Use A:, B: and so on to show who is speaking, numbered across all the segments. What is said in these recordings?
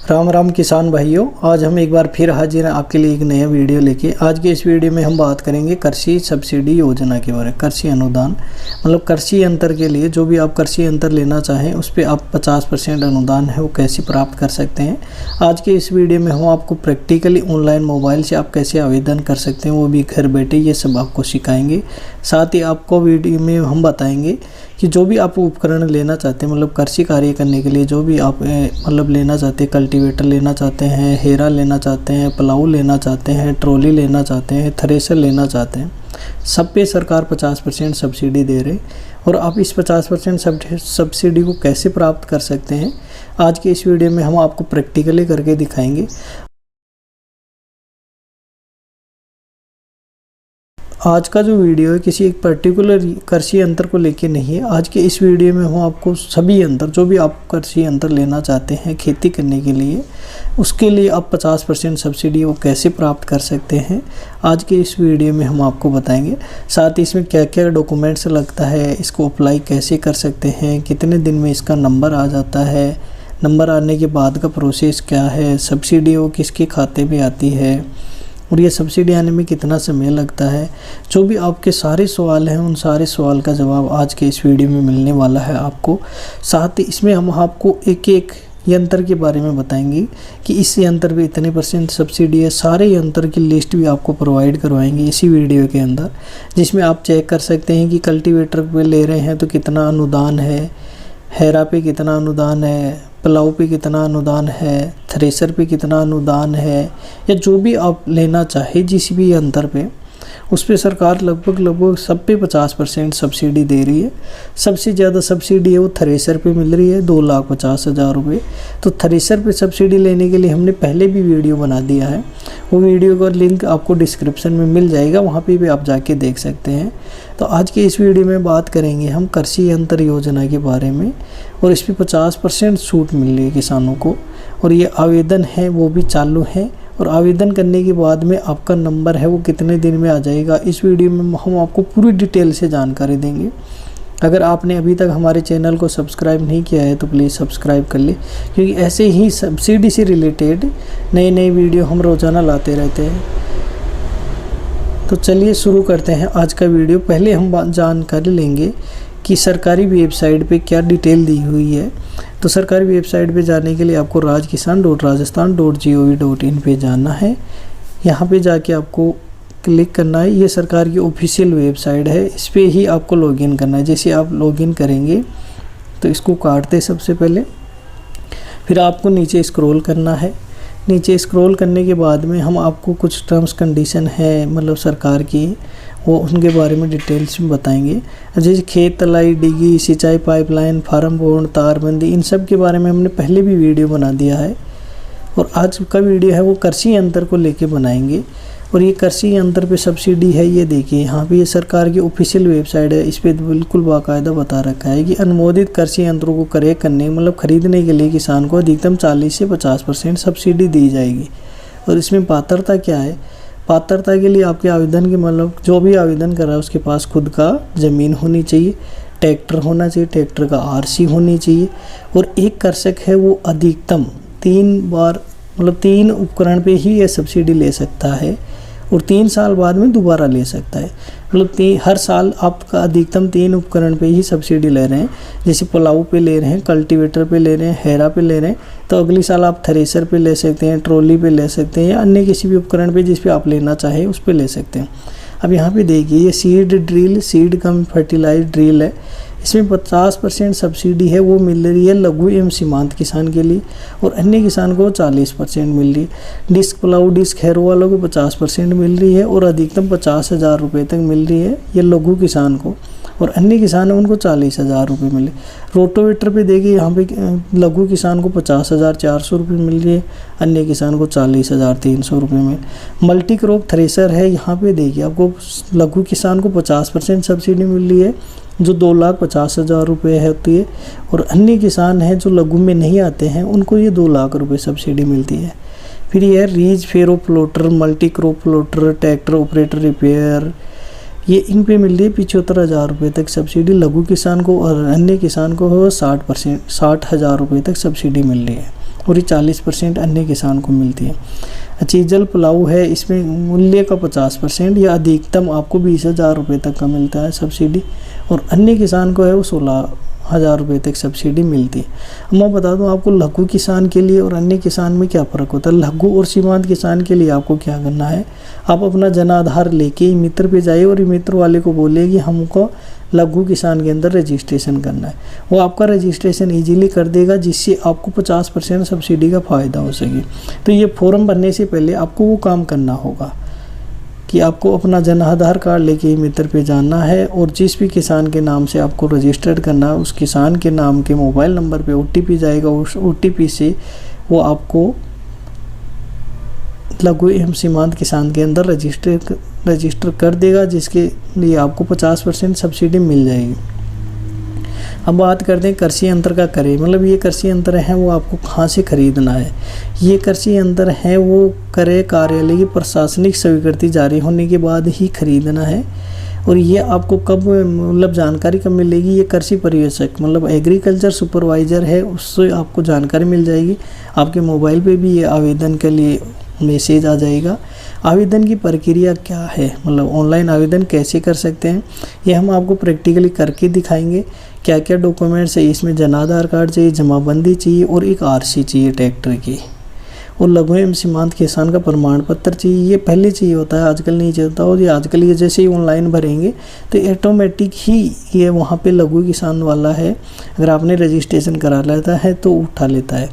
A: राम राम किसान भाइयों, आज हम एक बार फिर हाजिर हैं आपके लिए एक नया वीडियो लेके। आज के इस वीडियो में हम बात करेंगे कृषि सब्सिडी योजना के बारे में। कृषि अनुदान मतलब कृषि यंत्र के लिए जो भी आप कृषि यंत्र लेना चाहें उस पर आप 50% अनुदान है वो कैसे प्राप्त कर सकते हैं। आज के इस वीडियो में हम आपको प्रैक्टिकली ऑनलाइन मोबाइल से आप कैसे आवेदन कर सकते हैं वो भी घर बैठे ये सब आपको सिखाएंगे। साथ ही आपको वीडियो में हम बताएंगे कि जो भी आप उपकरण लेना चाहते हैं मतलब कृषि कार्य करने के लिए जो भी आप मतलब लेना चाहते हैं, कल्टीवेटर लेना चाहते हैं, हेरा लेना चाहते हैं, प्लाऊ लेना चाहते हैं, ट्रॉली लेना चाहते हैं, थ्रेशर लेना चाहते हैं, सब पे सरकार 50% सब्सिडी दे रहे। और आप इस 50% सब्सिडी को कैसे प्राप्त कर सकते हैं आज के इस वीडियो में हम आपको प्रैक्टिकली करके दिखाएंगे। आज का जो वीडियो है किसी एक पर्टिकुलर कृषि यंत्र को लेके नहीं है। आज के इस वीडियो में हम आपको सभी यंत्र जो भी आप कृषि यंत्र लेना चाहते हैं खेती करने के लिए उसके लिए आप 50% सब्सिडी वो कैसे प्राप्त कर सकते हैं आज के इस वीडियो में हम आपको बताएंगे। साथ ही इसमें क्या क्या डॉक्यूमेंट्स लगता है, इसको अप्लाई कैसे कर सकते हैं, कितने दिन में इसका नंबर आ जाता है, नंबर आने के बाद का प्रोसेस क्या है, सब्सिडी वो किसके खाते में आती है और ये सब्सिडी आने में कितना समय लगता है। जो भी आपके सारे सवाल हैं उन सारे सवाल का जवाब आज के इस वीडियो में मिलने वाला है आपको। साथ ही इसमें हम आपको एक एक यंत्र के बारे में बताएंगे कि इस यंत्र पे इतने % सब्सिडी है। सारे यंत्र की लिस्ट भी आपको प्रोवाइड करवाएंगे इसी वीडियो के अंदर, जिसमें आप चेक कर सकते हैं कि कल्टीवेटर पे ले रहे हैं तो कितना अनुदान है, हेरा पे कितना अनुदान है, प्लाऊ पे कितना अनुदान है, थ्रेशर पे कितना अनुदान है, या जो भी आप लेना चाहे जिस भी यंत्र पे उस पे सरकार लगभग सब पे 50% सब्सिडी दे रही है। सबसे ज़्यादा सब्सिडी है वो थ्रेशर पे मिल रही है 2,50,000 रुपये। तो थ्रेशर पे सब्सिडी लेने के लिए हमने पहले भी वीडियो बना दिया है, वो वीडियो का लिंक आपको डिस्क्रिप्शन में मिल जाएगा, वहाँ पे भी आप जाके देख सकते हैं। तो आज के इस वीडियो में बात करेंगे हम कृषि यंत्र योजना के बारे में और इस पर 50% छूट मिल रही है किसानों को। और ये आवेदन है वो भी चालू है और आवेदन करने के बाद में आपका नंबर है वो कितने दिन में आ जाएगा इस वीडियो में हम आपको पूरी डिटेल से जानकारी देंगे। अगर आपने अभी तक हमारे चैनल को सब्सक्राइब नहीं किया है तो प्लीज़ सब्सक्राइब कर ले, क्योंकि ऐसे ही सब्सिडी से रिलेटेड नई वीडियो हम रोज़ाना लाते रहते हैं। तो चलिए शुरू करते हैं आज का वीडियो। पहले हम जानकारी लेंगे कि सरकारी वेबसाइट पे क्या डिटेल दी हुई है। तो सरकारी वेबसाइट पे जाने के लिए आपको rajkisan.rajasthan.gov.in पे जाना है। यहाँ पे जाके आपको क्लिक करना है। ये सरकार की ऑफिशियल वेबसाइट है, इस पर ही आपको लॉगिन करना है। जैसे आप लॉगिन करेंगे तो इसको काटते सबसे पहले, फिर आपको नीचे स्क्रॉल करना है। नीचे स्क्रॉल करने के बाद में हम आपको कुछ टर्म्स कंडीशन है मतलब सरकार की वो उनके बारे में डिटेल्स में बताएंगे। जैसे खेत तलाई, डिगी, सिंचाई पाइपलाइन, फार्म बोर्ड, तारबंदी, इन सब के बारे में हमने पहले भी वीडियो बना दिया है। और आज का वीडियो है वो कृषि यंत्र को लेके बनाएंगे। और ये कृषि यंत्र पे सब्सिडी है, ये देखिए यहाँ पे ये सरकार की ऑफिशियल वेबसाइट है, इस पर बिल्कुल बाकायदा बता रखा है कि अनुमोदित कृषि यंत्रों को क्रय करने मतलब खरीदने के लिए किसान को अधिकतम 40 से 50% सब्सिडी दी जाएगी। और इसमें पात्रता क्या है, पात्रता के लिए आपके आवेदन के मतलब जो भी आवेदन कर रहा है उसके पास खुद का ज़मीन होनी चाहिए, ट्रैक्टर होना चाहिए, ट्रैक्टर का RC होनी चाहिए। और एक कृषक है वो अधिकतम 3 बार मतलब 3 उपकरण पे ही ये सब्सिडी ले सकता है और 3 साल बाद में दोबारा ले सकता है। मतलब हर साल आपका अधिकतम 3 उपकरण पे ही सब्सिडी ले रहे हैं। जैसे प्लाऊ पे ले रहे हैं, कल्टीवेटर पे ले रहे हैं, हेरा पे ले रहे हैं, तो अगली साल आप थ्रेशर पे ले सकते हैं, ट्रॉली पे ले सकते हैं या अन्य किसी भी उपकरण पे जिस पे आप लेना चाहें उस पे ले सकते हैं। अब यहाँ पे देखिए ये seed drill, seed cum fertilize drill है, इसमें 50% सब्सिडी है वो मिल रही है लघु एवं सीमांत किसान के लिए और अन्य किसान को 40% मिल रही है। डिस्क प्लाऊ, डिस्क हैरो वालों को 50% मिल रही है और अधिकतम 50,000 रुपये तक मिल रही है ये लघु किसान को, और अन्य किसान है उनको 40,000 रुपये मिले। रोटोवेटर पे देखिए यहाँ पे लघु किसान को 50,400 रुपये मिल रही है, अन्य किसान को 40,300 रुपये मिले। मल्टी क्रॉप थ्रेशर है, यहाँ पे देखिए आपको लघु किसान को 50% सब्सिडी मिल रही है जो 2,50,000 रुपये होती है, और अन्य किसान हैं जो लघु में नहीं आते हैं उनको ये 2 लाख रुपये सब्सिडी मिलती है। फिर ये ridge furrow planter, multi crop planter, tractor operator repair, ये इन पे मिल रही है 75,000 रुपये तक सब्सिडी लघु किसान को, और अन्य किसान को 60,000 रुपये तक सब्सिडी मिल रही है। और ये 40% अन्य किसान को मिलती है। डीजल प्लाऊ है, इसमें मूल्य का 50% या अधिकतम आपको 20,000 रुपये तक का मिलता है सब्सिडी, और अन्य किसान को है वो 16,000 रुपये तक सब्सिडी मिलती है। अब मैं बता दूं आपको लघु किसान के लिए और अन्य किसान में क्या फ़र्क होता है। लघु और सीमांत किसान के लिए आपको क्या करना है, आप अपना जन आधार लेके मित्र पे जाइए और मित्र वाले को बोलिए कि हमको लघु किसान के अंदर रजिस्ट्रेशन करना है। वो आपका रजिस्ट्रेशन इजीली कर देगा, जिससे आपको 50% सब्सिडी का फ़ायदा हो सके। तो ये फॉर्म भरने से पहले आपको वो काम करना होगा कि आपको अपना जन आधार कार्ड लेके मित्र पे जाना है, और जिस भी किसान के नाम से आपको रजिस्टर्ड करना है उस किसान के नाम के मोबाइल नंबर पे OTP जाएगा। उस OTP से वो आपको लघु एवं सीमांत किसान के अंदर रजिस्टर कर देगा, जिसके लिए आपको 50% सब्सिडी मिल जाएगी। अब बात करते हैं कृषि यंत्र का क्रय, मतलब ये कृषि यंत्र है वो आपको कहाँ से खरीदना है। ये कृषि यंत्र है वो क्रय कार्यालय की प्रशासनिक स्वीकृति जारी होने के बाद ही खरीदना है। और ये आपको कब मतलब जानकारी कब मिलेगी, ये कृषि पर्यवेक्षक मतलब एग्रीकल्चर सुपरवाइज़र है, उससे आपको जानकारी मिल जाएगी। आपके मोबाइल पे भी ये आवेदन के लिए मैसेज आ जाएगा। आवेदन की प्रक्रिया क्या है, मतलब ऑनलाइन आवेदन कैसे कर सकते हैं, ये हम आपको प्रैक्टिकली करके दिखाएंगे। क्या क्या डॉक्यूमेंट्स है इसमें, जन आधार कार्ड चाहिए, जमाबंदी चाहिए और एक RC चाहिए ट्रैक्टर की, और लघु एवं सीमांत किसान का प्रमाण पत्र चाहिए। ये पहले चाहिए होता है, आजकल नहीं चलता। और ये आजकल ये जैसे ही ऑनलाइन भरेंगे तो ऑटोमेटिक ही ये वहाँ पे लघु किसान वाला है, अगर आपने रजिस्ट्रेशन करा लेता है तो उठा लेता है।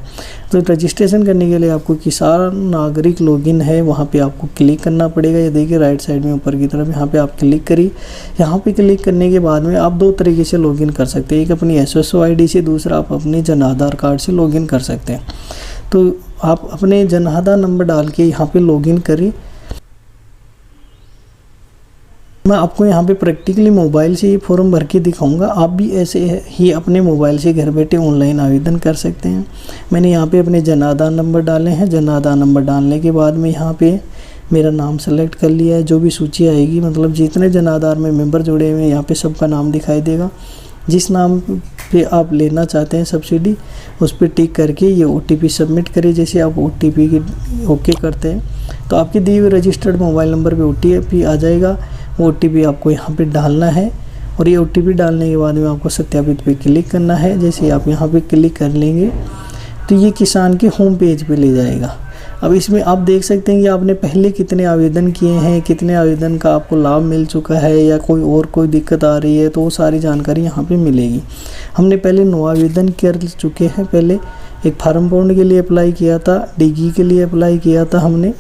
A: तो रजिस्ट्रेशन करने के लिए आपको किसान नागरिक लॉगिन है, वहाँ पे आपको क्लिक करना पड़ेगा। ये देखिए राइट साइड में ऊपर की तरफ, यहाँ पे आप क्लिक करिए। यहाँ पे क्लिक करने के बाद में आप 2 तरीके से लॉगिन कर सकते हैं, एक अपनी SSO ID से, दूसरा आप अपने जन आधार कार्ड से लॉगिन कर सकते हैं। तो आप अपने जन आधार नंबर डाल के यहाँ पे लॉगिन करिए। मैं आपको यहाँ पे प्रैक्टिकली मोबाइल से ये फॉर्म भर के दिखाऊंगा। आप भी ऐसे ही अपने मोबाइल से घर बैठे ऑनलाइन आवेदन कर सकते हैं। मैंने यहाँ पे अपने जन आधार नंबर डाले हैं। जन आधार नंबर डालने के बाद में यहाँ पे मेरा नाम सेलेक्ट कर लिया है। जो भी सूची आएगी, मतलब जितने जन आधार में मेंबर जुड़े हुए हैं यहाँ पे सबका नाम दिखाई देगा। जिस नाम पे आप लेना चाहते हैं सब्सिडी, उस पर टिक करके ये OTP सबमिट करिए। जैसे आप OTP की ओके करते हैं तो आपके दिए हुए रजिस्टर्ड मोबाइल नंबर पे OTP आ जाएगा। वो OTP आपको यहाँ पे डालना है, और ये OTP डालने के बाद में आपको सत्यापित पे क्लिक करना है। जैसे आप यहाँ पे क्लिक कर लेंगे तो ये किसान के होम पेज पे ले जाएगा। अब इसमें आप देख सकते हैं कि आपने पहले कितने आवेदन किए हैं, कितने आवेदन का आपको लाभ मिल चुका है, या कोई दिक्कत आ रही है, तो वो सारी जानकारी यहाँ पे मिलेगी। हमने पहले 9 आवेदन कर चुके हैं। पहले एक फार्म पॉन्ड के लिए अप्लाई किया था, डिगी के लिए अप्लाई किया था, हमने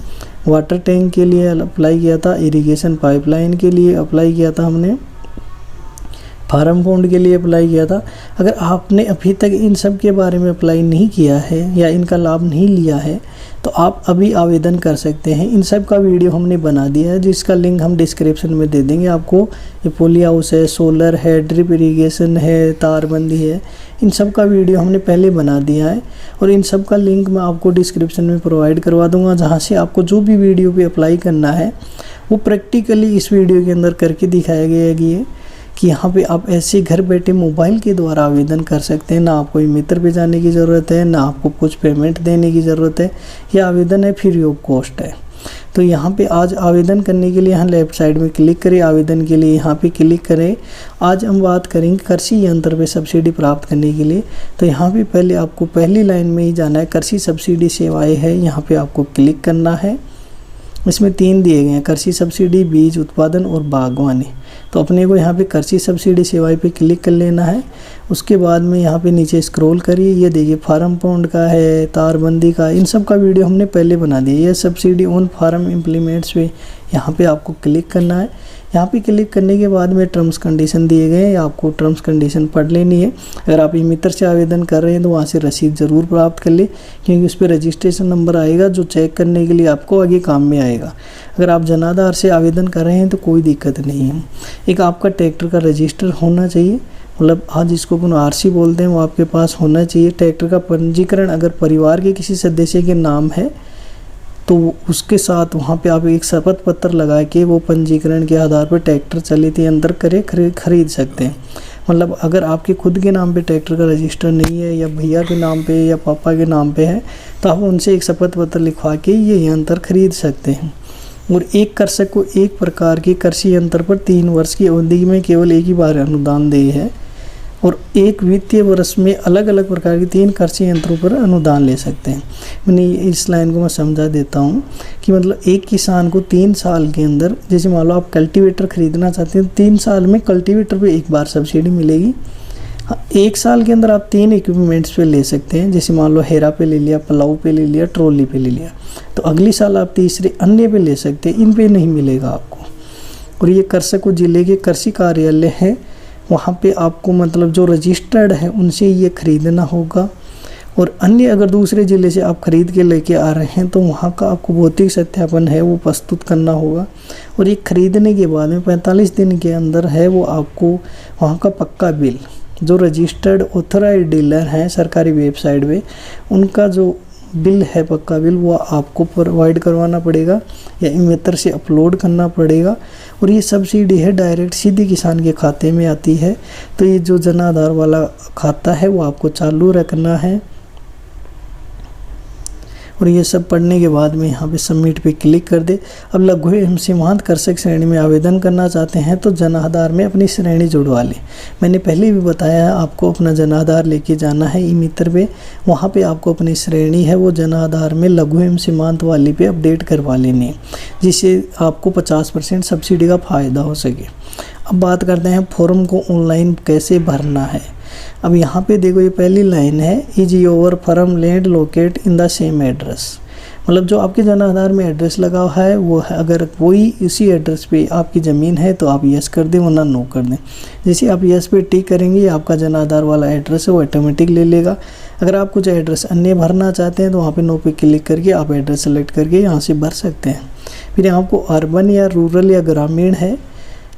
A: वाटर टैंक के लिए अप्लाई किया था, इरिगेशन पाइपलाइन के लिए अप्लाई किया था, हमने फार्म पॉन्ड के लिए अप्लाई किया था। अगर आपने अभी तक इन सब के बारे में अप्लाई नहीं किया है या इनका लाभ नहीं लिया है तो आप अभी आवेदन कर सकते हैं। इन सब का वीडियो हमने बना दिया है, जिसका लिंक हम डिस्क्रिप्शन में दे देंगे आपको। ये पोली हाउस है, सोलर है, ड्रिप इरिगेशन है, तारबंदी है, इन सब का वीडियो हमने पहले बना दिया है, और इन सब का लिंक मैं आपको डिस्क्रिप्शन में प्रोवाइड करवा दूंगा, जहाँ से आपको जो भी वीडियो पे अप्लाई करना है वो प्रैक्टिकली इस वीडियो के अंदर करके दिखाया गया है कि यहाँ पे आप ऐसे घर बैठे मोबाइल के द्वारा आवेदन कर सकते हैं। ना आपको मित्र पे जाने की ज़रूरत है, ना आपको कुछ पेमेंट देने की ज़रूरत है। यह आवेदन है फ्री ऑफ कॉस्ट है। तो यहाँ पे आज आवेदन करने के लिए यहाँ लेफ़्ट साइड में क्लिक करें, आवेदन के लिए यहाँ पे क्लिक करें। आज हम बात करेंगे कृषि यंत्र पे सब्सिडी प्राप्त करने के लिए। तो यहाँ पे पहले आपको पहली लाइन में ही जाना है, कृषि सब्सिडी सेवाएँ है, यहाँ पर आपको क्लिक करना है। इसमें 3 दिए गए हैं, कृषि सब्सिडी, बीज उत्पादन और बागवानी। तो अपने को यहाँ पे कृषि सब्सिडी सेवाएं पे क्लिक कर लेना है। उसके बाद में यहाँ पे नीचे स्क्रॉल करिए, ये देखिए फार्म पॉन्ड का है, तारबंदी का, इन सब का वीडियो हमने पहले बना दिया। ये सब्सिडी ऑन फार्म इम्प्लीमेंट्स पे यहाँ पे आपको क्लिक करना है। यहाँ पे क्लिक करने के बाद में टर्म्स कंडीशन दिए गए हैं, आपको टर्म्स कंडीशन पढ़ लेनी है। अगर आप मित्र से आवेदन कर रहे हैं तो वहाँ से रसीद ज़रूर प्राप्त कर ले, क्योंकि उस पर रजिस्ट्रेशन नंबर आएगा जो चेक करने के लिए आपको आगे काम में आएगा। अगर आप जन आधार से आवेदन कर रहे हैं तो कोई दिक्कत नहीं है। एक आपका ट्रैक्टर का रजिस्टर होना चाहिए, मतलब आज जिसको अपन RC बोलते हैं, वो आपके पास होना चाहिए। ट्रैक्टर का पंजीकरण अगर परिवार के किसी सदस्य के नाम है तो उसके साथ वहाँ पे आप एक शपथ पत्र लगा के वो पंजीकरण के आधार पर ट्रैक्टर चलित अंदर खरीद सकते हैं। मतलब अगर आपके खुद के नाम पे ट्रैक्टर का रजिस्टर नहीं है या भैया के नाम पे या पापा के नाम पे है तो आप उनसे एक शपथ पत्र लिखवा के ये यंत्र खरीद सकते हैं। और एक कृषक को एक प्रकार के कृषि यंत्र पर 3 वर्ष की अवधि में केवल एक ही बार अनुदान देय है और एक वित्तीय वर्ष में अलग अलग प्रकार के 3 कृषि यंत्रों पर अनुदान ले सकते हैं। मैंने इस लाइन को मैं समझा देता हूँ कि मतलब एक किसान को 3 साल के अंदर, जैसे मान लो आप कल्टीवेटर खरीदना चाहते हैं, 3 साल में कल्टीवेटर पे एक बार सब्सिडी मिलेगी। हाँ, 1 साल के अंदर आप 3 इक्विपमेंट्स पे ले सकते हैं, जैसे मान लो हेरा पे ले लिया, प्लाऊ पे ले लिया, ट्रॉली पे ले लिया, तो अगली साल आप तीसरे अन्य पे ले सकते हैं, इन पे नहीं मिलेगा आपको। और ये कृषक जिले के कृषि कार्यालय है, वहाँ पे आपको मतलब जो रजिस्टर्ड है उनसे ये खरीदना होगा। और अन्य अगर दूसरे ज़िले से आप खरीद के लेके आ रहे हैं तो वहाँ का आपको भौतिक सत्यापन है वो प्रस्तुत करना होगा। और ये खरीदने के बाद में 45 दिन के अंदर है वो आपको वहाँ का पक्का बिल, जो रजिस्टर्ड ऑथराइज्ड डीलर हैं सरकारी वेबसाइट पे, उनका जो बिल है पक्का बिल, वो आपको प्रोवाइड करवाना पड़ेगा या इन्वेटर से अपलोड करना पड़ेगा। और ये सब्सिडी है डायरेक्ट सीधे किसान के खाते में आती है। तो ये जो जन आधार वाला खाता है वो आपको चालू रखना है। और ये सब पढ़ने के बाद में यहाँ पे सबमिट पे क्लिक कर दे। अब लघु एवं सीमांत कृषक श्रेणी में आवेदन करना चाहते हैं तो जन आधार में अपनी श्रेणी जुड़वा लें। मैंने पहले भी बताया है आपको अपना जन आधार लेके जाना है ई मित्र पे, वहाँ पे आपको अपनी श्रेणी है वो जन आधार में लघु एवं सीमांत वाली पे अपडेट करवा लेनी है, जिससे आपको 50% सब्सिडी का फ़ायदा हो सके। अब बात करते हैं फॉर्म को ऑनलाइन कैसे भरना है। अब यहाँ पे देखो ये पहली लाइन है, is your firm land locate in the same address, मतलब जो आपके जन आधार में एड्रेस लगा हुआ है वो है, अगर कोई इसी एड्रेस पे आपकी ज़मीन है तो आप यस कर दें वरना नो कर दें। जैसे आप यस पे टिक करेंगे आपका जन आधार वाला एड्रेस है वो ऑटोमेटिक ले लेगा। अगर आप कुछ एड्रेस अन्य भरना चाहते हैं तो वहाँ पे नो पे क्लिक करके आप एड्रेस सेलेक्ट करके यहाँ से भर सकते हैं। फिर यहाँ आपको अर्बन या रूरल या ग्रामीण है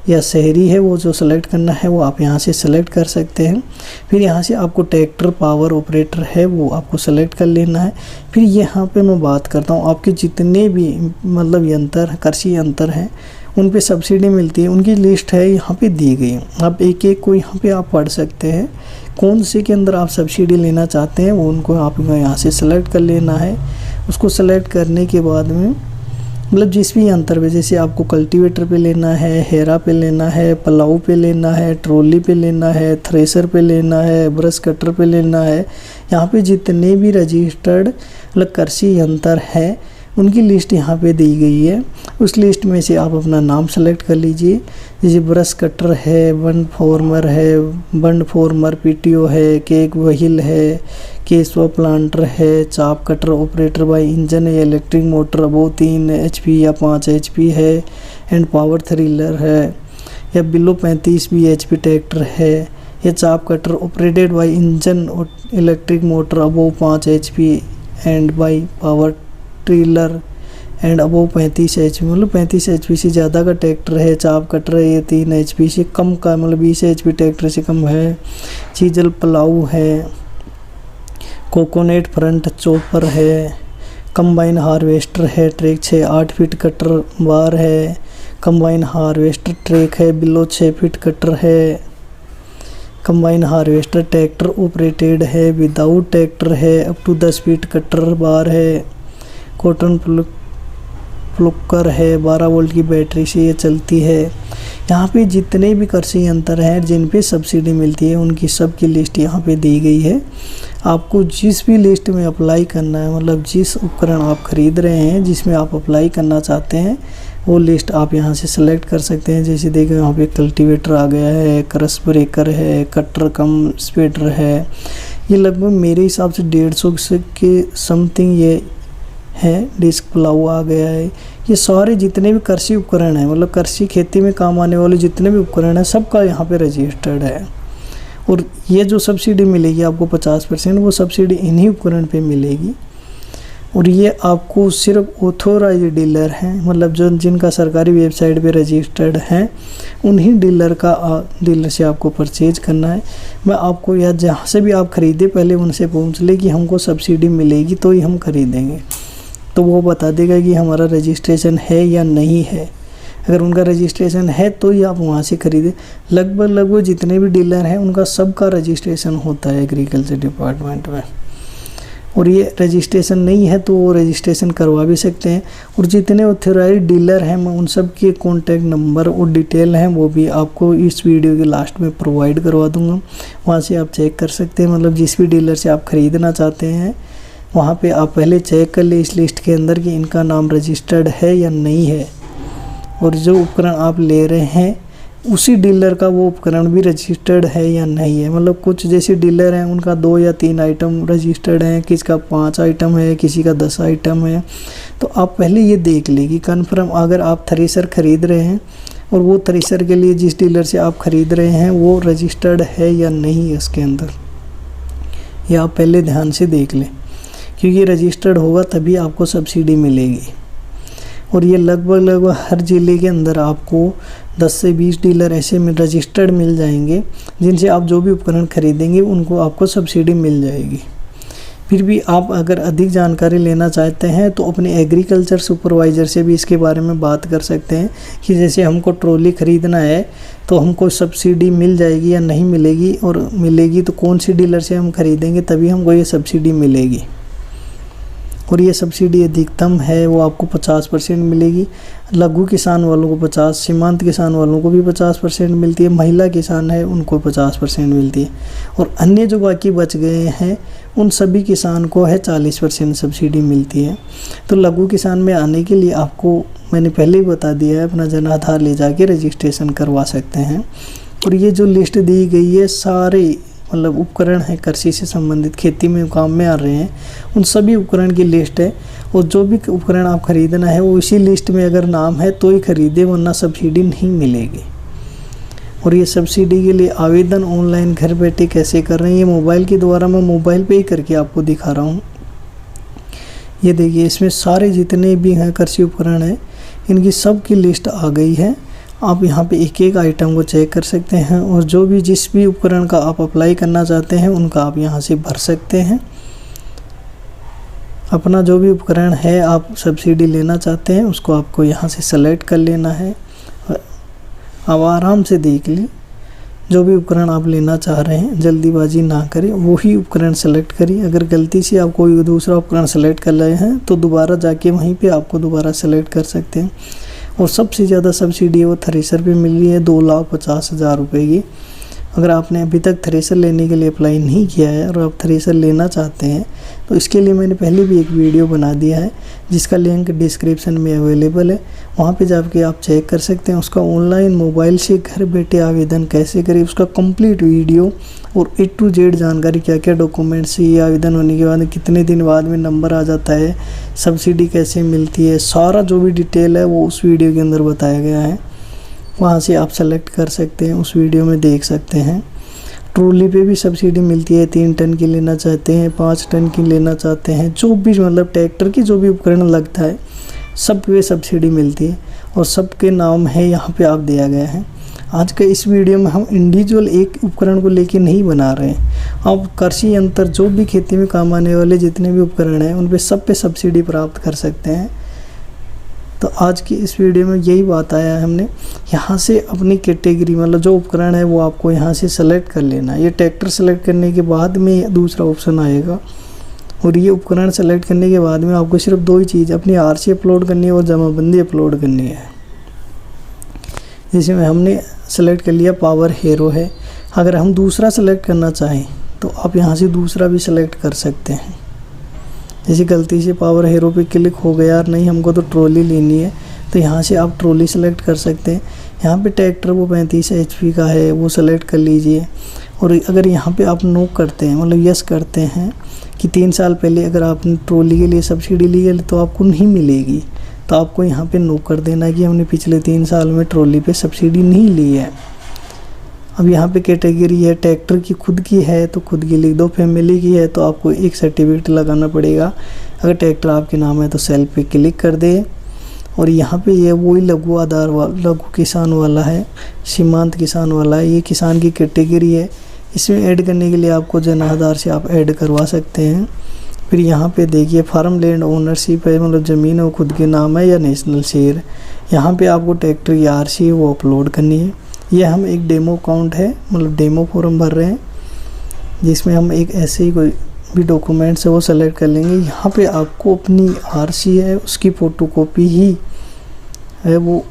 A: या शहरी है वो जो सेलेक्ट करना है वो आप यहाँ से सेलेक्ट कर सकते हैं। फिर यहाँ से आपको ट्रैक्टर पावर ऑपरेटर है वो आपको सेलेक्ट कर लेना है। फिर यहाँ पे मैं बात करता हूँ आपके जितने भी मतलब यंत्र कृषि यंत्र हैं उन पे सब्सिडी मिलती है उनकी लिस्ट है यहाँ पे दी गई है। आप एक एक को यहाँ पे आप पढ़ सकते हैं कौन से के अंदर आप सब्सिडी लेना चाहते हैं वो उनको आप यहाँ से सेलेक्ट कर लेना है। उसको सेलेक्ट करने के बाद में मतलब जिस भी यंत्र पे, जैसे आपको कल्टीवेटर पे लेना है, हेरा पे लेना है, प्लाऊ पे लेना है, ट्रॉली पे लेना है, थ्रेसर पे लेना है, ब्रश कटर पे लेना है, यहाँ पे जितने भी रजिस्टर्ड मतलब कृषि यंत्र हैं उनकी लिस्ट यहाँ पे दी गई है। उस लिस्ट में से आप अपना नाम सेलेक्ट कर लीजिए। जैसे ब्रश कटर है, बंड फॉर्मर है, बंड फॉर्मर पीटीओ है, केक व्हील है, केसवा प्लांटर है, चाप कटर ऑपरेटर बाय इंजन या इलेक्ट्रिक मोटर वो 3 HP या 5 HP है, एंड पावर थ्रिलर है, या बिलो 35 bhp ट्रैक्टर है, या चाप कटर ऑपरेटेड बाय इंजन और electric motor above 5 HP and by power ट्रिलर and above 35 HP, मतलब 35 HP से ज़्यादा का ट्रैक्टर है। चाप कटर है ये 3 HP से कम का मतलब 20 HP ट्रैक्टर से कम है। चीजल प्लाऊ है, कोकोनेट फ्रंट चॉपर है, कंबाइन हार्वेस्टर है, ट्रैक 6-8 फीट कटर बार है, कंबाइन हार्वेस्टर ट्रैक है, बिलो 6 फीट कटर है, कंबाइन हार्वेस्टर ट्रैक्टर ऑपरेटेड है, विदाउट ट्रैक्टर है, अप टू 10 फीट कटर बार है, कॉटन प्लुकर है, 12 वोल्ट की बैटरी से ये चलती है। यहाँ पे जितने भी कृषि यंत्र हैं जिन पे सब्सिडी मिलती है उनकी सब की लिस्ट यहाँ पे दी गई है। आपको जिस भी लिस्ट में अप्लाई करना है, मतलब जिस उपकरण आप खरीद रहे हैं जिसमें आप अप्लाई करना चाहते हैं वो लिस्ट आप यहाँ से सेलेक्ट कर सकते हैं। जैसे देखो यहाँ पे कल्टीवेटर आ गया है, क्रश ब्रेकर है, कटर कम स्पेडर है, ये लगभग मेरे हिसाब से 150 के समथिंग ये है। डिस्क प्लाऊ आ गया है। ये सारे जितने भी कृषि उपकरण हैं मतलब कृषि खेती में काम आने वाले जितने भी उपकरण हैं सबका यहाँ पे रजिस्टर्ड है। और ये जो सब्सिडी मिलेगी आपको 50% वो सब्सिडी इन्हीं उपकरण पे मिलेगी। और ये आपको सिर्फ ऑथोराइज्ड डीलर हैं मतलब जो जिनका सरकारी वेबसाइट पे रजिस्टर्ड हैं उन्हीं डीलर से आपको परचेज करना है। मैं आपको या जहाँ से भी आप ख़रीदे पहले उनसे पूछ ले कि हमको सब्सिडी मिलेगी तो ही हम खरीदेंगे, तो वो बता देगा कि हमारा रजिस्ट्रेशन है या नहीं है। अगर उनका रजिस्ट्रेशन है तो ही आप वहाँ से खरीदें। लगभग जितने भी डीलर हैं उनका सबका रजिस्ट्रेशन होता है एग्रीकल्चर डिपार्टमेंट में, और ये रजिस्ट्रेशन नहीं है तो वो रजिस्ट्रेशन करवा भी सकते हैं। और जितने ऑथराइज्ड डीलर हैं मैं उन सब के कॉन्टैक्ट नंबर और डिटेल हैं वो भी आपको इस वीडियो के लास्ट में प्रोवाइड करवा दूंगा, वहाँ से आप चेक कर सकते हैं। मतलब जिस भी डीलर से आप ख़रीदना चाहते हैं वहाँ पे आप पहले चेक कर ले इस लिस्ट के अंदर कि इनका नाम रजिस्टर्ड है या नहीं है, और जो उपकरण आप ले रहे हैं उसी डीलर का वो उपकरण भी रजिस्टर्ड है या नहीं है। मतलब कुछ जैसे डीलर हैं उनका 2 या 3 आइटम रजिस्टर्ड हैं, किसी का 5 आइटम है, किसी का 10 आइटम है। तो आप पहले ये देख लें कि कन्फर्म अगर आप थ्रेसर ख़रीद रहे हैं और वो थ्रेसर के लिए जिस डीलर से आप ख़रीद रहे हैं वो रजिस्टर्ड है या नहीं है इसके अंदर, ये आप पहले ध्यान से देख लें, क्योंकि रजिस्टर्ड होगा तभी आपको सब्सिडी मिलेगी। और ये लगभग हर ज़िले के अंदर आपको 10 से 20 डीलर ऐसे में रजिस्टर्ड मिल जाएंगे जिनसे आप जो भी उपकरण खरीदेंगे उनको आपको सब्सिडी मिल जाएगी। फिर भी आप अगर अधिक जानकारी लेना चाहते हैं तो अपने एग्रीकल्चर सुपरवाइज़र से भी इसके बारे में बात कर सकते हैं कि जैसे हमको ट्रॉली ख़रीदना है तो हमको सब्सिडी मिल जाएगी या नहीं मिलेगी, और मिलेगी तो कौन सी डीलर से हम खरीदेंगे तभी हमको ये सब्सिडी मिलेगी। और ये सब्सिडी अधिकतम है वो आपको 50% मिलेगी। लघु किसान वालों को 50, सीमांत किसान वालों को भी 50% मिलती है, महिला किसान है उनको 50% मिलती है, और अन्य जो बाकी बच गए हैं उन सभी किसान को है 40% सब्सिडी मिलती है। तो लघु किसान में आने के लिए आपको मैंने पहले ही बता दिया है, अपना जन आधार ले जाके रजिस्ट्रेशन करवा सकते हैं। और ये जो लिस्ट दी गई है सारे मतलब उपकरण है कृषि से संबंधित खेती में काम में आ रहे हैं उन सभी उपकरण की लिस्ट है, और जो भी उपकरण आप खरीदना है वो इसी लिस्ट में अगर नाम है तो ही खरीदे, वरना सब्सिडी नहीं मिलेगी। और ये सब्सिडी के लिए आवेदन ऑनलाइन घर बैठे कैसे कर रहे हैं, ये मोबाइल के द्वारा मैं मोबाइल पे ही करके आपको दिखा रहा हूँ। ये देखिए इसमें सारे जितने भी हैं कृषि उपकरण हैं इनकी सब की लिस्ट आ गई है। आप यहाँ पे एक एक आइटम को चेक कर सकते हैं, और जो भी जिस भी उपकरण का आप अप्लाई करना चाहते हैं उनका आप यहाँ से भर सकते हैं। अपना जो भी उपकरण है आप सब्सिडी लेना चाहते हैं उसको आपको यहाँ से सेलेक्ट कर लेना है। अब आराम से देख लें जो भी उपकरण आप लेना चाह रहे हैं, जल्दीबाजी ना करें, वही उपकरण सेलेक्ट करिए। अगर गलती से आप कोई दूसरा उपकरण सेलेक्ट कर रहे हैं तो दोबारा जाके वहीं पे आपको दोबारा सेलेक्ट कर सकते हैं। और सबसे ज़्यादा सब्सिडी वो थ्रेसर पे मिल रही है 2,50,000 रुपये की। अगर आपने अभी तक थ्रेसर लेने के लिए अप्लाई नहीं किया है और आप थ्रेसर लेना चाहते हैं तो इसके लिए मैंने पहले भी एक वीडियो बना दिया है जिसका लिंक डिस्क्रिप्शन में अवेलेबल है, वहाँ पे जाके आप चेक कर सकते हैं। उसका ऑनलाइन मोबाइल से घर बैठे आवेदन कैसे करें उसका कंप्लीट वीडियो और A to Z जानकारी, क्या क्या डॉक्यूमेंट्स, ये आवेदन होने के बाद कितने दिन बाद में नंबर आ जाता है, सब्सिडी कैसे मिलती है, सारा जो भी डिटेल है वो उस वीडियो के अंदर बताया गया है। वहाँ से आप सेलेक्ट कर सकते हैं, उस वीडियो में देख सकते हैं। ट्रॉली पे भी सब्सिडी मिलती है, 3 टन की लेना चाहते हैं, 5 टन की लेना चाहते हैं, जो भी मतलब ट्रैक्टर की जो भी उपकरण लगता है सब पे सब्सिडी मिलती है, और सबके नाम है यहाँ पे आप दिया गया है। आज के इस वीडियो में हम इंडिविजुअल एक उपकरण को लेके नहीं बना रहे हैं, आप कृषि यंत्र जो भी खेती में काम आने वाले जितने भी उपकरण हैं उन पे सब पे सब्सिडी प्राप्त कर सकते हैं। तो आज की इस वीडियो में यही बात आया है, हमने यहाँ से अपनी कैटेगरी मतलब जो उपकरण है वो आपको यहाँ से सेलेक्ट कर लेना है। ये ट्रैक्टर सेलेक्ट करने के बाद में दूसरा ऑप्शन आएगा, और ये उपकरण सेलेक्ट करने के बाद में आपको सिर्फ 2 ही चीज़, अपनी RC अपलोड करनी है और जमाबंदी अपलोड करनी है। जैसे में हमने सेलेक्ट कर लिया पावर हीरो है, अगर हम दूसरा सेलेक्ट करना चाहें तो आप यहाँ से दूसरा भी सेलेक्ट कर सकते हैं। जैसे गलती से पावर हीरो पे क्लिक हो गया, नहीं हमको तो ट्रॉली लेनी है तो यहाँ से आप ट्रॉली सेलेक्ट कर सकते हैं। यहाँ पे ट्रैक्टर वो 35 HP का है वो सेलेक्ट कर लीजिए। और अगर यहाँ पे आप नो करते हैं मतलब यस करते हैं कि 3 साल पहले अगर आपने ट्रॉली के लिए सब्सिडी ली है तो आपको नहीं मिलेगी, तो आपको यहाँ पे नो कर देना कि हमने पिछले 3 साल में ट्रॉली पे सब्सिडी नहीं ली है। अब यहाँ पे कैटेगरी है, ट्रैक्टर की खुद की है तो खुद की लिख दो, फैमिली की है तो आपको एक सर्टिफिकेट लगाना पड़ेगा। अगर ट्रैक्टर आपके नाम है तो सेल्फ पे क्लिक कर दे। और यहाँ पे ये वही लघु आधार लघु किसान वाला है, सीमांत किसान वाला है, ये किसान की कैटेगरी है। इसमें ऐड करने के लिए आपको जन आधार से आप ऐड करवा सकते हैं। फिर यहाँ पे देखिए फार्म लैंड ओनरशिप है, मतलब ज़मीन वो खुद के नाम है या नेशनल शेयर, यहाँ पे आपको ट्रैक्टर की आरसी है वो अपलोड करनी है। ये हम एक डेमो अकाउंट है, मतलब डेमो फॉर्म भर रहे हैं, जिसमें हम एक ऐसे ही कोई भी डॉक्यूमेंट्स है वो सेलेक्ट कर लेंगे। यहाँ पे आपको अपनी आरसी है उसकी फ़ोटोकॉपी ही है वो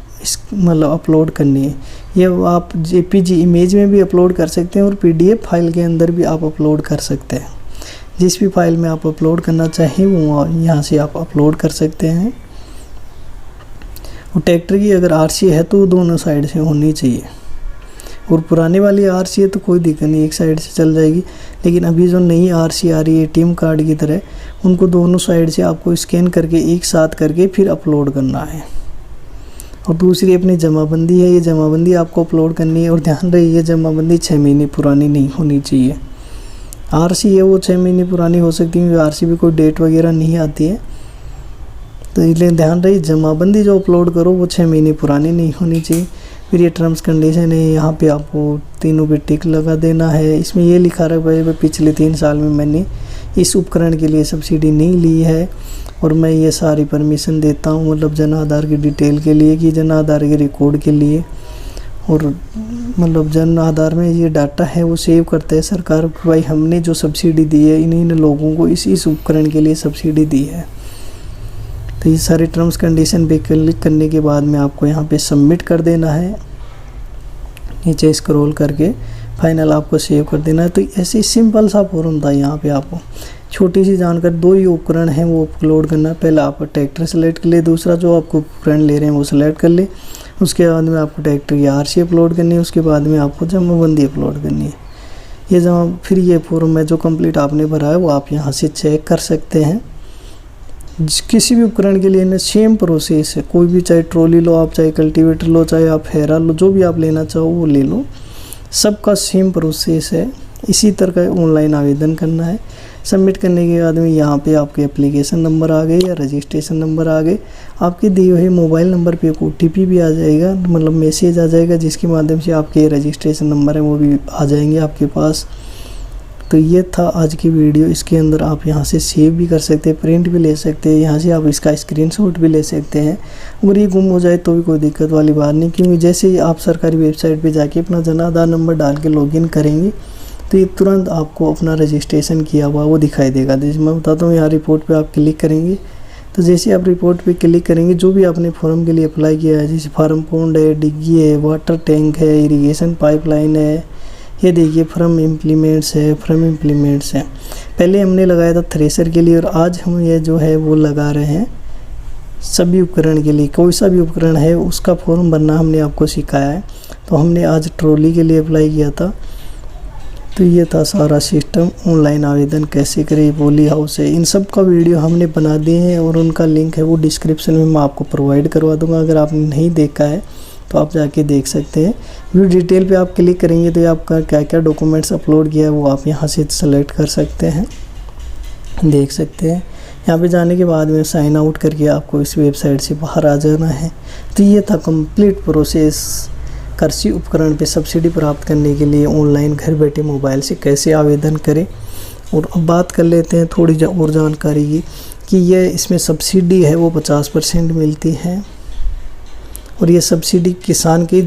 A: मतलब अपलोड करनी है। ये आप जेपीजी इमेज में भी अपलोड कर सकते हैं और पीडीएफ फाइल के अंदर भी आप अपलोड कर सकते हैं। जिस भी फाइल में आप अपलोड करना चाहें वो यहाँ से आप अपलोड कर सकते हैं। और ट्रैक्टर की अगर आरसी है तो दोनों साइड से होनी चाहिए, और पुराने वाली आरसी है तो कोई दिक्कत नहीं, एक साइड से चल जाएगी। लेकिन अभी जो नई आरसी आ रही है एटीएम कार्ड की तरह, उनको दोनों साइड से आपको स्कैन करके एक साथ करके फिर अपलोड करना है। और दूसरी अपनी जमाबंदी है, ये जमाबंदी आपको अपलोड करनी है। और ध्यान रहे ये जमाबंदी 6 महीने पुरानी नहीं होनी चाहिए। आरसी है वो 6 महीने पुरानी हो सकती है, क्योंकि आरसी भी कोई डेट वगैरह नहीं आती है, तो इसलिए ध्यान रहे जमाबंदी जो अपलोड करो वो 6 महीने पुरानी नहीं होनी चाहिए। फिर ये टर्म्स कंडीशन है, यहाँ पे आपको तीनों पे टिक लगा देना है। इसमें ये लिखा रहा है भाई पिछले 3 साल में मैंने इस उपकरण के लिए सब्सिडी नहीं ली है, और मैं ये सारी परमिशन देता हूँ, मतलब जन आधार की डिटेल के लिए कि जन आधार के रिकॉर्ड के लिए, और मतलब जन आधार में ये डाटा है वो सेव करता है सरकार, भाई हमने जो सब्सिडी दी है इन लोगों को इस उपकरण के लिए सब्सिडी दी है। तो ये सारे टर्म्स कंडीशन पे क्लिक करने के बाद में आपको यहाँ पे सबमिट कर देना है, नीचे स्क्रॉल करके फाइनल आपको सेव कर देना है। तो ऐसे सिंपल सा फॉर्म था। यहाँ पे आपको छोटी सी जानकारी, 2 ही उपकरण हैं वो अपलोड करना है। पहला आप ट्रैक्टर सेलेक्ट कर ले, दूसरा जो आपको उपकरण ले रहे हैं वो सेलेक्ट कर ले। उसके बाद में आपको ट्रैक्टर की आरसी अपलोड करनी है, उसके बाद में आपको जमाबंदी अपलोड करनी है। ये फिर ये फॉर्म है जो कंप्लीट आपने भरा है वो आप यहाँ से चेक कर सकते हैं। किसी भी उपकरण के लिए ना सेम प्रोसेस है, कोई भी चाहे ट्रॉली लो आप, चाहे कल्टीवेटर लो, चाहे आप फेरा लो, जो भी आप लेना चाहो वो ले लो, सबका सेम प्रोसेस है। इसी तरह का ऑनलाइन आवेदन करना है। सबमिट करने के बाद में यहाँ पे आपके एप्लीकेशन नंबर आ गए या रजिस्ट्रेशन नंबर आ गए, आपके दिए हुए मोबाइल नंबर पे एक OTP भी आ जाएगा, मतलब मैसेज आ जाएगा, जिसके माध्यम से आपके रजिस्ट्रेशन नंबर है वो भी आ जाएंगे आपके पास। तो ये था आज की वीडियो। इसके अंदर आप यहाँ से सेव भी कर सकते हैं, प्रिंट भी ले सकते हैं, यहाँ से आप इसका स्क्रीनशॉट भी ले सकते हैं। अगर ये गुम हो जाए तो भी कोई दिक्कत वाली बात नहीं, क्योंकि जैसे ही आप सरकारी वेबसाइट पे जाके अपना जन आधार नंबर डाल के लॉगिन करेंगे तो ये तुरंत आपको अपना रजिस्ट्रेशन किया हुआ वो दिखाई देगा। जैसे मैं बताता हूँ, यहाँ रिपोर्ट पे आप क्लिक करेंगे, तो जैसे आप रिपोर्ट पे क्लिक करेंगे जो भी आपने फॉर्म के लिए अप्लाई किया है, जैसे फार्म पॉन्ड है, डिग्गी है, वाटर टैंक है, इरीगेशन पाइपलाइन है, ये देखिए फ्रॉम इम्प्लीमेंट्स है, फ्रॉम इम्प्लीमेंट्स है। पहले हमने लगाया था थ्रेसर के लिए, और आज हम ये जो है वो लगा रहे हैं सभी उपकरण के लिए। कोई सा भी उपकरण है उसका फॉर्म भरना हमने आपको सिखाया है। तो हमने आज ट्रॉली के लिए अप्लाई किया था। तो ये था सारा सिस्टम, ऑनलाइन आवेदन कैसे करें, पॉली हाउस है, इन सब का वीडियो हमने बना दिए हैं, और उनका लिंक है वो डिस्क्रिप्शन में मैं आपको प्रोवाइड करवा दूंगा। अगर आपने नहीं देखा है तो आप जाके देख सकते हैं। वीडियो डिटेल पे आप क्लिक करेंगे तो आपका क्या क्या डॉक्यूमेंट्स अपलोड किया है वो आप यहाँ से सेलेक्ट कर सकते हैं, देख सकते हैं। यहाँ पे जाने के बाद में साइन आउट करके आपको इस वेबसाइट से बाहर आ जाना है। तो ये था कंप्लीट प्रोसेस, कृषि उपकरण पे सब्सिडी प्राप्त करने के लिए ऑनलाइन घर बैठे मोबाइल से कैसे आवेदन करें। और अब बात कर लेते हैं थोड़ी और जानकारी की, कि ये इसमें सब्सिडी है वो 50% मिलती है, और ये सब्सिडी किसान के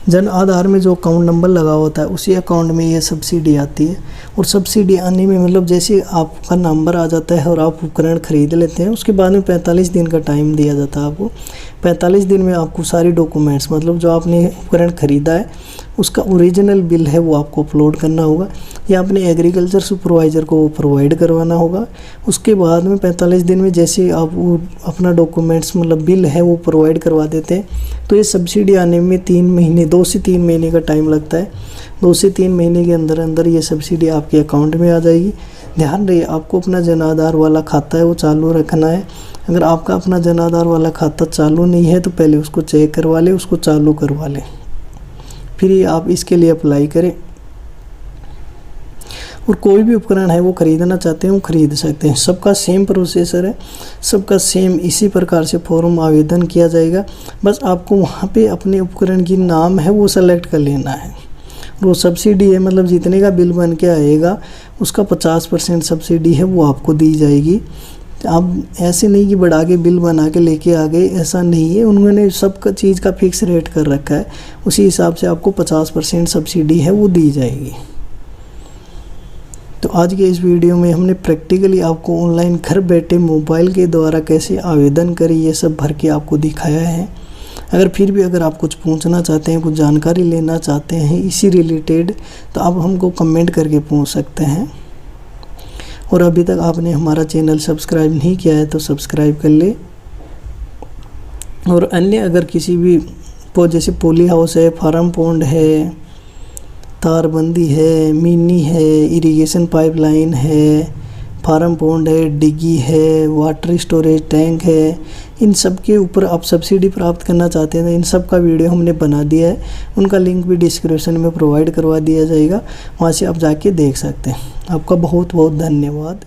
A: जन आधार में जो अकाउंट नंबर लगा होता है उसी अकाउंट में ये सब्सिडी आती है। और सब्सिडी आने में मतलब जैसे आपका नंबर आ जाता है और आप उपकरण ख़रीद लेते हैं, उसके बाद में 45 दिन का टाइम दिया जाता है आपको। 45 दिन में आपको सारी डॉक्यूमेंट्स, मतलब जो आपने उपकरण ख़रीदा है उसका ओरिजिनल बिल है वो आपको अपलोड करना होगा, या अपने एग्रीकल्चर सुपरवाइज़र को वो प्रोवाइड करवाना होगा। उसके बाद में 45 दिन में जैसे आप वो अपना डॉक्यूमेंट्स मतलब बिल है वो प्रोवाइड करवा देते हैं, तो ये सब्सिडी आने में 3 महीने 2 से 3 महीने का टाइम लगता है। 2 से 3 महीने के अंदर अंदर ये सब्सिडी आपके अकाउंट में आ जाएगी। ध्यान रहे आपको अपना जन आधार वाला खाता है वो चालू रखना है। अगर आपका अपना जन आधार वाला खाता चालू नहीं है तो पहले उसको चेक करवा लें, उसको चालू करवा लें, फिर आप इसके लिए अप्लाई करें। और कोई भी उपकरण है वो ख़रीदना चाहते हैं वो ख़रीद सकते हैं, सबका सेम प्रोसेसर है, सबका सेम इसी प्रकार से फॉर्म आवेदन किया जाएगा। बस आपको वहाँ पे अपने उपकरण की नाम है वो सेलेक्ट कर लेना है। वो सब्सिडी है, मतलब जितने का बिल बन के आएगा उसका 50% सब्सिडी है वो आपको दी जाएगी। अब ऐसे नहीं कि बढ़ा के बिल बना के लेके आ गए, ऐसा नहीं है। उन्होंने सब का चीज़ का फिक्स रेट कर रखा है, उसी हिसाब से आपको 50% सब्सिडी है वो दी जाएगी। तो आज के इस वीडियो में हमने प्रैक्टिकली आपको ऑनलाइन घर बैठे मोबाइल के द्वारा कैसे आवेदन करें ये सब भर के आपको दिखाया है। अगर फिर भी अगर आप कुछ पूछना चाहते हैं, कुछ जानकारी लेना चाहते हैं इसी रिलेटेड, तो आप हमको कमेंट करके पूछ सकते हैं। और अभी तक आपने हमारा चैनल सब्सक्राइब नहीं किया है तो सब्सक्राइब कर ले। और अन्य अगर किसी भी जैसे पोली हाउस है, फार्म पॉन्ड है, तारबंदी है, मिनी है, इरिगेशन पाइपलाइन है, फार्म पॉन्ड है, डिगी है, वाटर स्टोरेज टैंक है, इन सब के ऊपर आप सब्सिडी प्राप्त करना चाहते हैं तो इन सब का वीडियो हमने बना दिया है। उनका लिंक भी डिस्क्रिप्शन में प्रोवाइड करवा दिया जाएगा, वहाँ से आप जाके देख सकते हैं। आपका बहुत बहुत धन्यवाद।